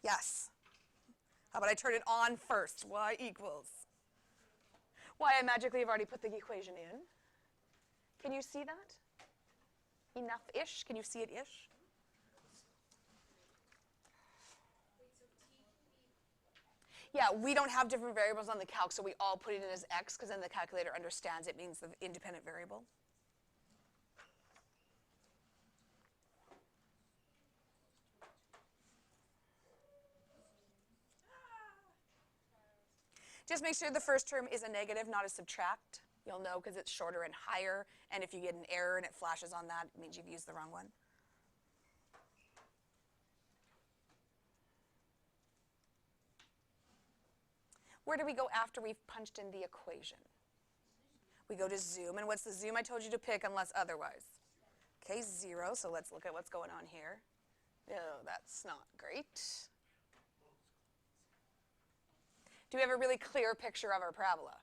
Yes. How about I turn it on first? Y equals. Y, I magically have already put the equation in. Can you see that? Enough-ish? Can you see it-ish? Yeah, we don't have different variables on the calc, so we all put it in as x, because then the calculator understands it means the independent variable. Just make sure the first term is a negative, not a subtract. You'll know because it's shorter and higher, and if you get an error and it flashes on that, it means you've used the wrong one. Where do we go after we've punched in the equation? We go to zoom, and what's the zoom I told you to pick unless otherwise? Okay, 0, so let's look at what's going on here. No, that's not great. Do we have a really clear picture of our parabola?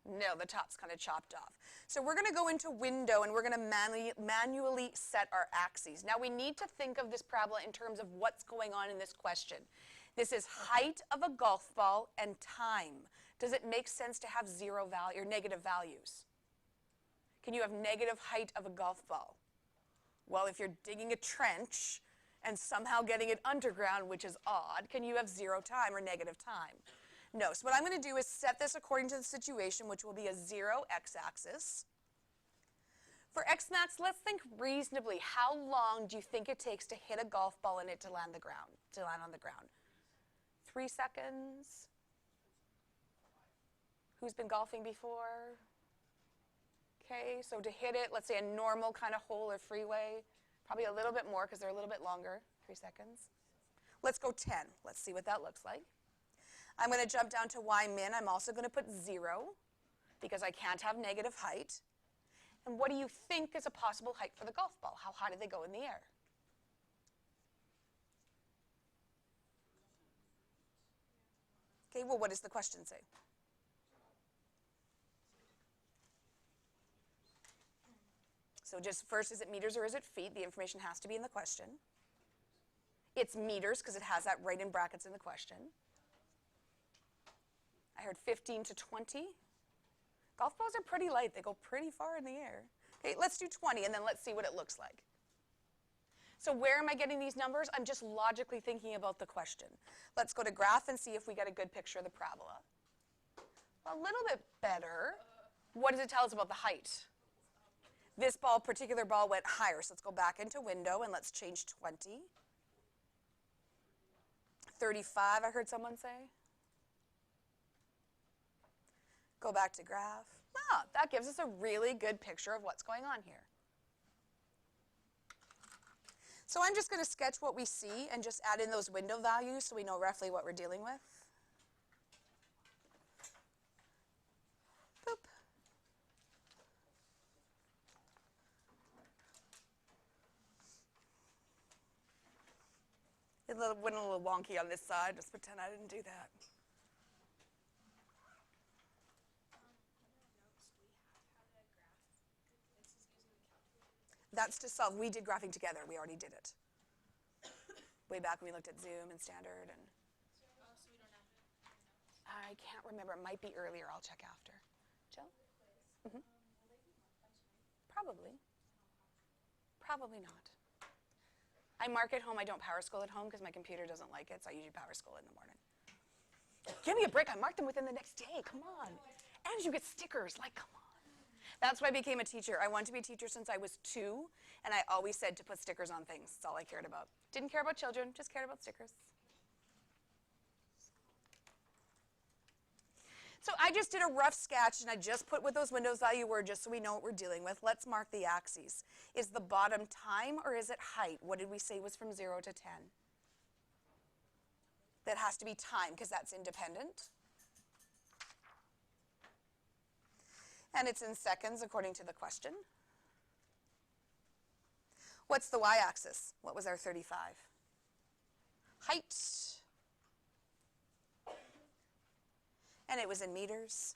No, the top's kind of chopped off. So we're going to go into window, and we're going to manually set our axes. Now, we need to think of this parabola in terms of what's going on in this question. This is height of a golf ball and time. Does it make sense to have zero value or negative values? Can you have negative height of a golf ball? Well, if you're digging a trench and somehow getting it underground, which is odd, can you have zero time or negative time? No. So what I'm going to do is set this according to the situation, which will be a 0 x-axis. For x-max, let's think reasonably. How long do you think it takes to hit a golf ball and it to land on the ground? 3 seconds? Who's been golfing before? Okay, so to hit it, let's say a normal kind of hole or freeway, probably a little bit more because they're a little bit longer, 3 seconds. Let's go 10. Let's see what that looks like. I'm going to jump down to y min. I'm also going to put 0 because I can't have negative height. And what do you think is a possible height for the golf ball? How high do they go in the air? Okay, well, what does the question say? So just first, is it meters or is it feet? The information has to be in the question. It's meters because it has that right in brackets in the question. I heard 15 to 20. Golf balls are pretty light. They go pretty far in the air. Okay, let's do 20, and then let's see what it looks like. So where am I getting these numbers? I'm just logically thinking about the question. Let's go to graph and see if we get a good picture of the parabola. A little bit better. What does it tell us about the height? This particular ball went higher, so let's go back into window and let's change 20. 35, I heard someone say. Go back to graph. Ah, that gives us a really good picture of what's going on here. So I'm just going to sketch what we see and just add in those window values so we know roughly what we're dealing with. Boop. It went a little wonky on this side. Just pretend I didn't do that. That's to solve. We did graphing together. We already did it. Way back when we looked at Zoom and Standard. And so we don't have it. I can't remember. It might be earlier. I'll check after. Jill? Mm-hmm. Probably. Probably not. I mark at home. I don't power school at home because my computer doesn't like it, so I usually power school in the morning. Give me a break. I marked them within the next day. Come on. And you get stickers. Like, come on. That's why I became a teacher. I wanted to be a teacher since I was 2, and I always said to put stickers on things. That's all I cared about. Didn't care about children, just cared about stickers. So I just did a rough sketch, and I just put what those windows value were just so we know what we're dealing with. Let's mark the axes. Is the bottom time or is it height? What did we say was from 0 to 10? That has to be time because that's independent. And it's in seconds according to the question. What's the y-axis? What was our 35? Height. And it was in meters.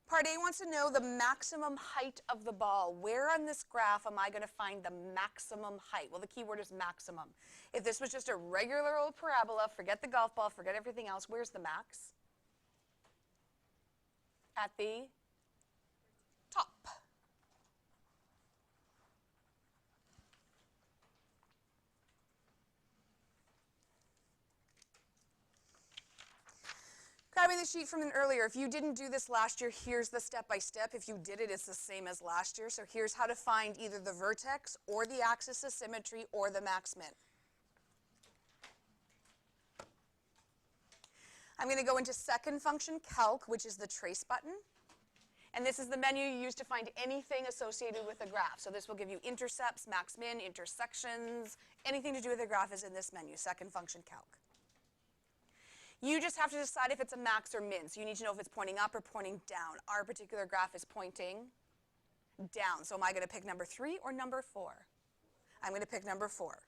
Part Part A wants to know the maximum height of the ball. Where on this graph am I going to find the maximum height? Well, the key word is maximum. If this was just a regular old parabola, forget the golf ball, forget everything else, where's the max? At the top. Grabbing the sheet from earlier, if you didn't do this last year, here's the step-by-step. If you did it, it's the same as last year. So here's how to find either the vertex or the axis of symmetry or the max-min. I'm going to go into second function calc, which is the trace button. And this is the menu you use to find anything associated with a graph. So this will give you intercepts, max-min, intersections. Anything to do with a graph is in this menu, second function calc. You just have to decide if it's a max or min. So you need to know if it's pointing up or pointing down. Our particular graph is pointing down. So am I going to pick number 3 or number 4? I'm going to pick number 4.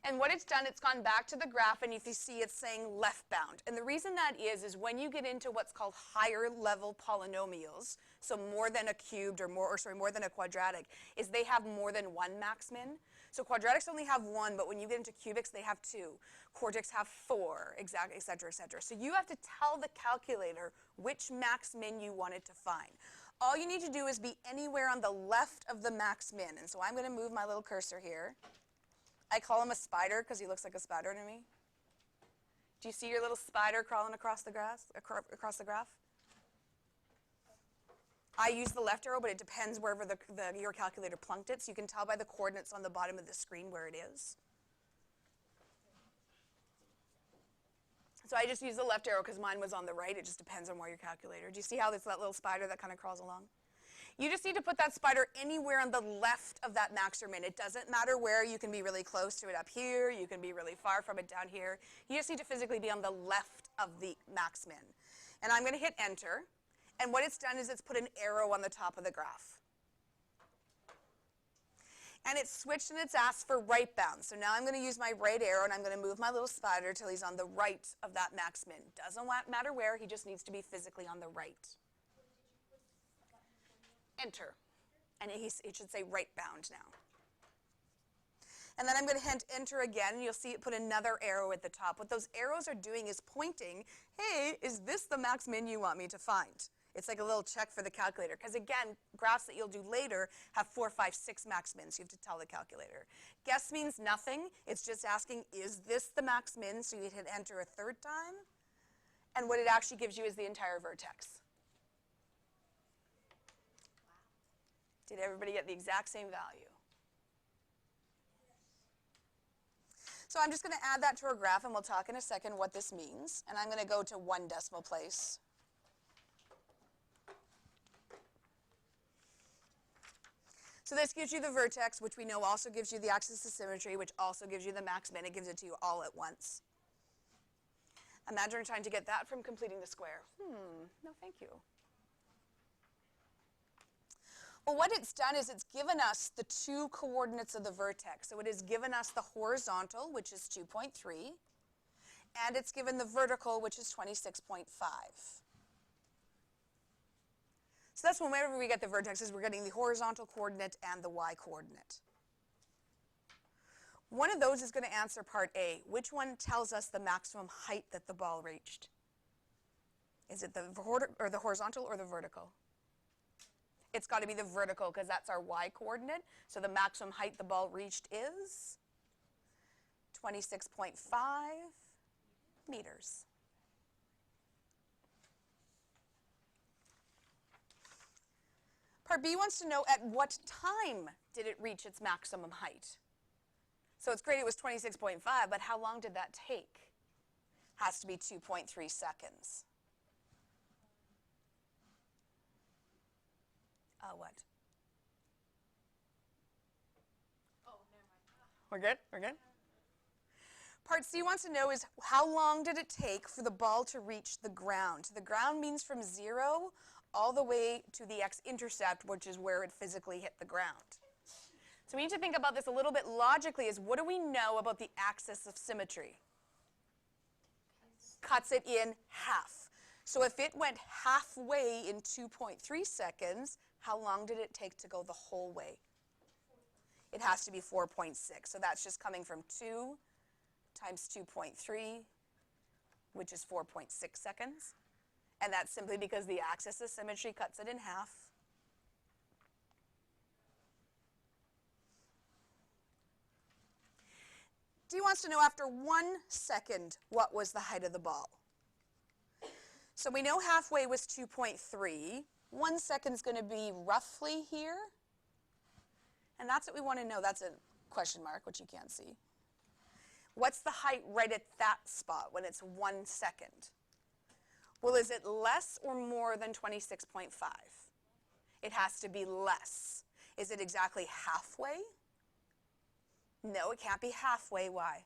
And what it's done, it's gone back to the graph, and if you see, it's saying left bound. And the reason that is when you get into what's called higher level polynomials, so more than a cubed or more than a quadratic, is they have more than one max-min. So quadratics only have 1, but when you get into cubics, they have 2. Quartics have 4, exactly, et cetera, et cetera. So you have to tell the calculator which max-min you want it to find. All you need to do is be anywhere on the left of the max-min. And so I'm going to move my little cursor here. I call him a spider because he looks like a spider to me. Do you see your little spider crawling across the graph? I use the left arrow, but it depends wherever your calculator plunked it. So you can tell by the coordinates on the bottom of the screen where it is. So I just use the left arrow because mine was on the right. It just depends on where your calculator. Do you see how it's that little spider that kind of crawls along? You just need to put that spider anywhere on the left of that max or min. It doesn't matter where. You can be really close to it up here. You can be really far from it down here. You just need to physically be on the left of the max min. And I'm going to hit enter. And what it's done is it's put an arrow on the top of the graph. And it's switched and it's asked for right bound. So now I'm going to use my right arrow and I'm going to move my little spider till he's on the right of that max min. Doesn't matter where, he just needs to be physically on the right. Enter. And it should say right bound now. And then I'm going to hit enter again, and you'll see it put another arrow at the top. What those arrows are doing is pointing, hey, is this the max min you want me to find? It's like a little check for the calculator. Because again, graphs that you'll do later have 4, 5, 6 max mins. You have to tell the calculator. Guess means nothing. It's just asking, is this the max min? So you hit enter a third time. And what it actually gives you is the entire vertex. Did everybody get the exact same value? So I'm just going to add that to our graph, and we'll talk in a second what this means. And I'm going to go to 1 decimal place. So this gives you the vertex, which we know also gives you the axis of symmetry, which also gives you the max min. It gives it to you all at once. Imagine trying to get that from completing the square. No, thank you. Well, what it's done is it's given us the 2 coordinates of the vertex. So it has given us the horizontal, which is 2.3, and it's given the vertical, which is 26.5. So that's whenever we get the vertexes, we're getting the horizontal coordinate and the y coordinate. One of those is going to answer part A. Which one tells us the maximum height that the ball reached? Is it the horizontal or the vertical? It's got to be the vertical because that's our y coordinate. So the maximum height the ball reached is 26.5 meters. Part B wants to know at what time did it reach its maximum height? So it's great it was 26.5, but how long did that take? Has to be 2.3 seconds. What? Oh, never mind. We're good? We're good? Part C wants to know is how long did it take for the ball to reach the ground? The ground means from 0 all the way to the x-intercept, which is where it physically hit the ground. So we need to think about this a little bit logically is what do we know about the axis of symmetry? Cuts it in half. So if it went halfway in 2.3 seconds, how long did it take to go the whole way? It has to be 4.6. So that's just coming from 2 times 2.3, which is 4.6 seconds. And that's simply because the axis of symmetry cuts it in half. D wants to know after 1 second what was the height of the ball. So we know halfway was 2.3. 1 second's going to be roughly here. And that's what we want to know. That's a question mark, which you can't see. What's the height right at that spot when it's 1 second? Well, is it less or more than 26.5? It has to be less. Is it exactly halfway? No, it can't be halfway. Why?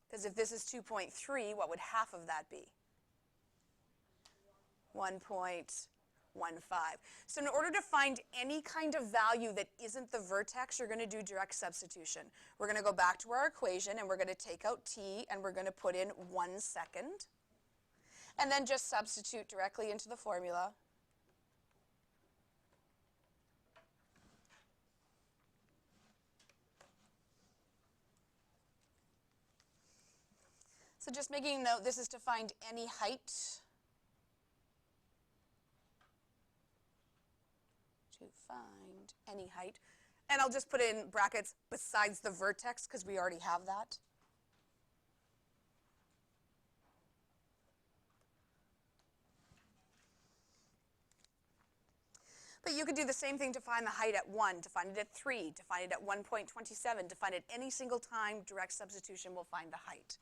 Because if this is 2.3, what would half of that be? 1.15. So in order to find any kind of value that isn't the vertex, you're going to do direct substitution. We're going to go back to our equation, and we're going to take out t, and we're going to put in 1 second. And then just substitute directly into the formula. So just making a note, this is to find any height. To find any height. And I'll just put in brackets besides the vertex because we already have that. But you could do the same thing to find the height at 1, to find it at 3, to find it at 1.27, to find it any single time direct substitution will find the height.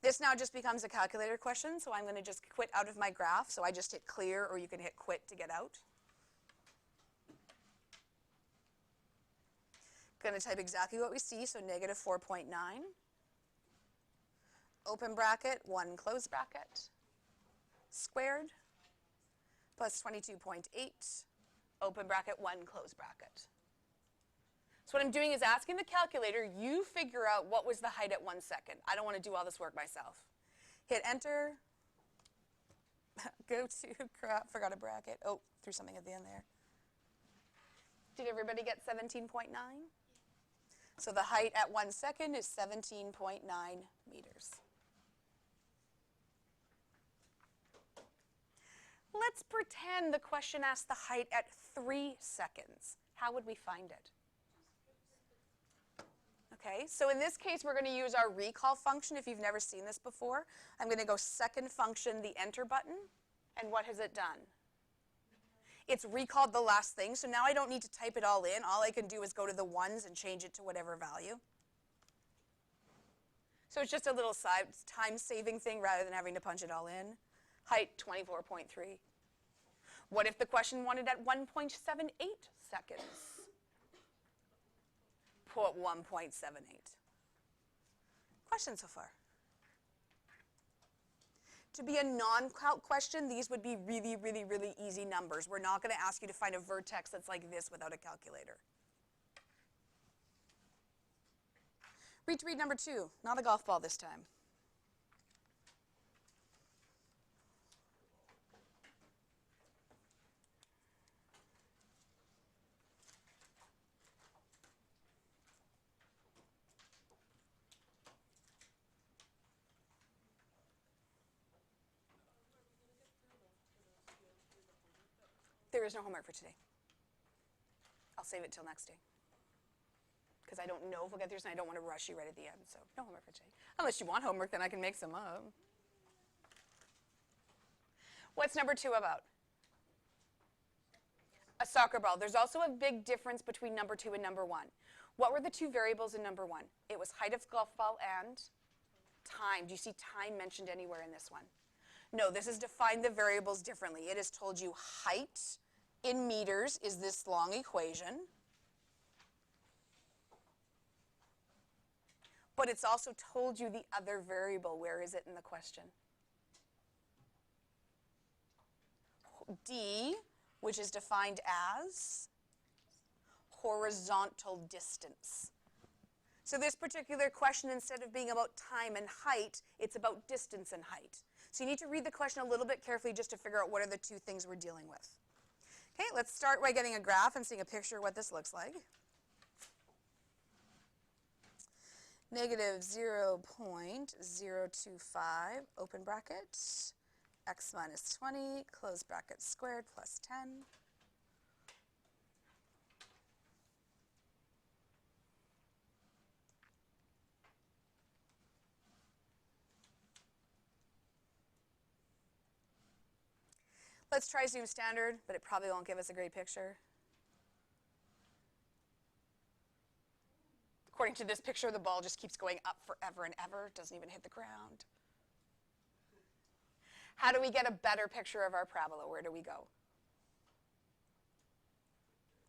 This now just becomes a calculator question, so I'm going to just quit out of my graph. So I just hit clear, or you can hit quit to get out. Going to type exactly what we see, so negative 4.9. Open bracket, 1 close bracket, squared, plus 22.8, open bracket, 1 close bracket. So what I'm doing is asking the calculator, you figure out what was the height at 1 second. I don't want to do all this work myself. Hit enter. Go to, crap, forgot a bracket. Oh, threw something at the end there. Did everybody get 17.9? So the height at 1 second is 17.9 meters. Let's pretend the question asked the height at 3 seconds. How would we find it? Okay, so in this case, we're going to use our recall function. If you've never seen this before, I'm going to go second function, the enter button, and what has it done? It's recalled the last thing, so now I don't need to type it all in. All I can do is go to the ones and change it to whatever value. So it's just a little time-saving thing rather than having to punch it all in. Height, 24.3. What if the question wanted at 1.78 seconds? Put 1.78. Questions so far? To be a non-calc question, these would be really, really, really easy numbers. We're not going to ask you to find a vertex that's like this without a calculator. Read to read number 2, not a golf ball this time. There is no homework for today. I'll save it till next day. Because I don't know if we'll get through, and I don't want to rush you right at the end. So no homework for today. Unless you want homework, then I can make some up. What's number 2 about? A soccer ball. There's also a big difference between number 2 and number 1. What were the 2 variables in number 1? It was height of golf ball and time. Do you see time mentioned anywhere in this one? No, this has defined the variables differently. It has told you height in meters is this long equation. But it's also told you the other variable. Where is it in the question? D, which is defined as horizontal distance. So this particular question, instead of being about time and height, it's about distance and height. So you need to read the question a little bit carefully just to figure out what are the two things we're dealing with. Okay, let's start by getting a graph and seeing a picture of what this looks like. Negative 0.025, open bracket, x minus 20, close bracket squared, plus 10. Let's try zoom standard, but it probably won't give us a great picture. According to this picture, the ball just keeps going up forever and ever. It doesn't even hit the ground. How do we get a better picture of our parabola? Where do we go?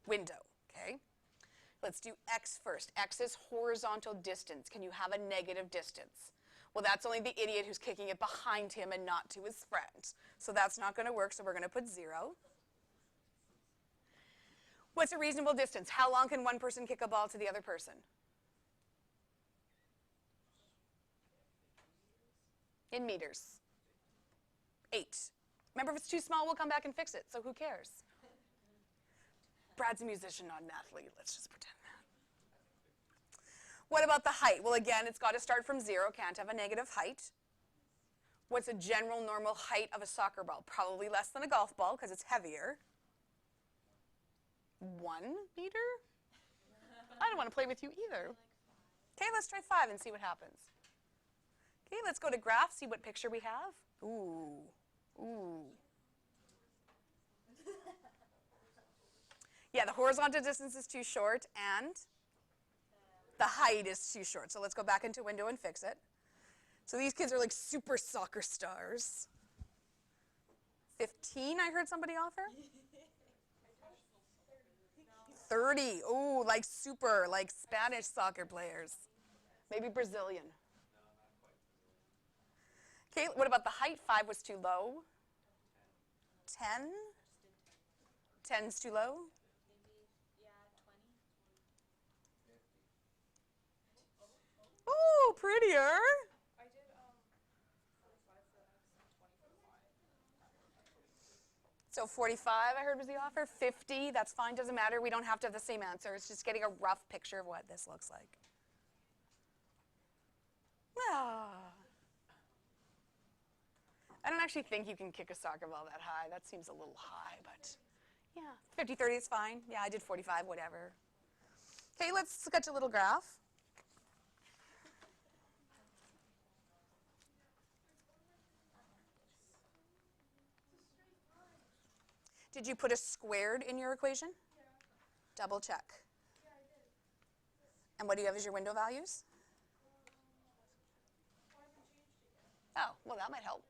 Window, okay? Let's do x first. X is horizontal distance. Can you have a negative distance? Well, that's only the idiot who's kicking it behind him and not to his friend. So that's not going to work, so we're going to put 0. What's a reasonable distance? How long can one person kick a ball to the other person? In meters. 8. Remember, if it's too small, we'll come back and fix it, so who cares? Brad's a musician, not an athlete. Let's just pretend that. What about the height? Well, again, it's got to start from 0. Can't have a negative height. What's a general normal height of a soccer ball? Probably less than a golf ball because it's heavier. 1 meter? I don't want to play with you either. Okay, let's try 5 and see what happens. Okay, let's go to graph, see what picture we have. Ooh, ooh. Yeah, the horizontal distance is too short and the height is too short. So let's go back into window and fix it. So these kids are like super soccer stars. 15, I heard somebody offer? 30. Oh, like super, like Spanish soccer players. Maybe Brazilian. Okay, what about the height? 5 was too low. 10? 10's too low. Ooh, prettier. I did 45 for X and 20 for Y. So 45, I heard was the offer. 50, that's fine, doesn't matter. We don't have to have the same answer. It's just getting a rough picture of what this looks like. Ah. I don't actually think you can kick a soccer ball that high. That seems a little high, but yeah. 50, 30 is fine. Yeah, I did 45, whatever. Okay, let's sketch a little graph. Did you put a squared in your equation? Yeah. Double check. Yeah, I did. And what do you have as your window values? I haven't changed it yet. Oh, well, that might help.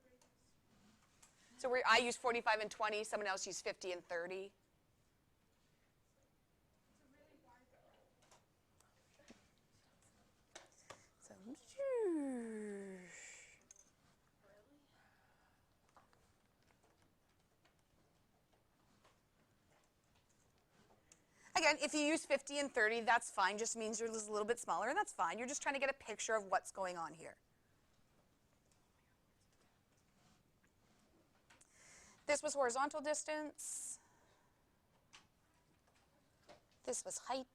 So I used 45 and 20. Someone else used 50 and 30. It's a really wide So, again, if you use 50 and 30, that's fine. Just means you're a little bit smaller, and that's fine. You're just trying to get a picture of what's going on here. This was horizontal distance. This was height.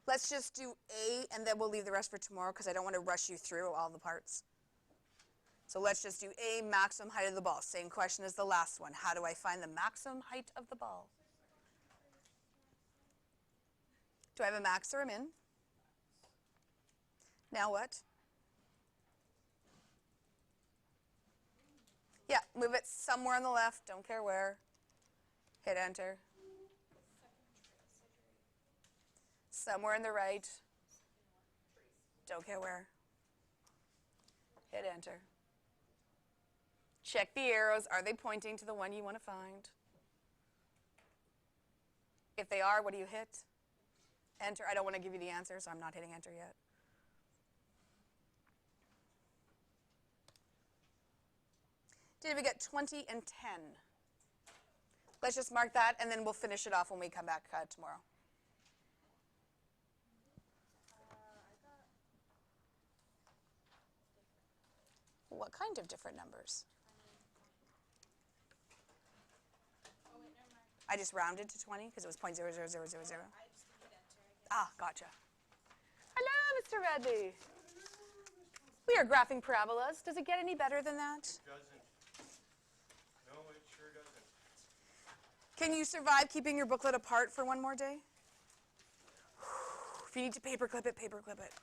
Let's just do A, and then we'll leave the rest for tomorrow because I don't want to rush you through all the parts. So let's just do A, maximum height of the ball. Same question as the last one. How do I find the maximum height of the ball? Do I have a max or a min? Now what? Yeah, move it somewhere on the left. Don't care where. Hit enter. Somewhere on the right. Don't care where. Hit enter. Check the arrows. Are they pointing to the one you want to find? If they are, what do you hit? Enter. I don't want to give you the answer, so I'm not hitting enter yet. Did we get 20 and 10? Let's just mark that, and then we'll finish it off when we come back tomorrow. What kind of different numbers? Oh, wait, never mind. I just rounded to 20 because it was 0.00000. I just didn't hit enter. Ah, gotcha. Hello, Mr. Redley. We are graphing parabolas. Does it get any better than that? Doesn't. No, it sure doesn't. Can you survive keeping your booklet apart for one more day? If you need to paperclip it, paperclip it.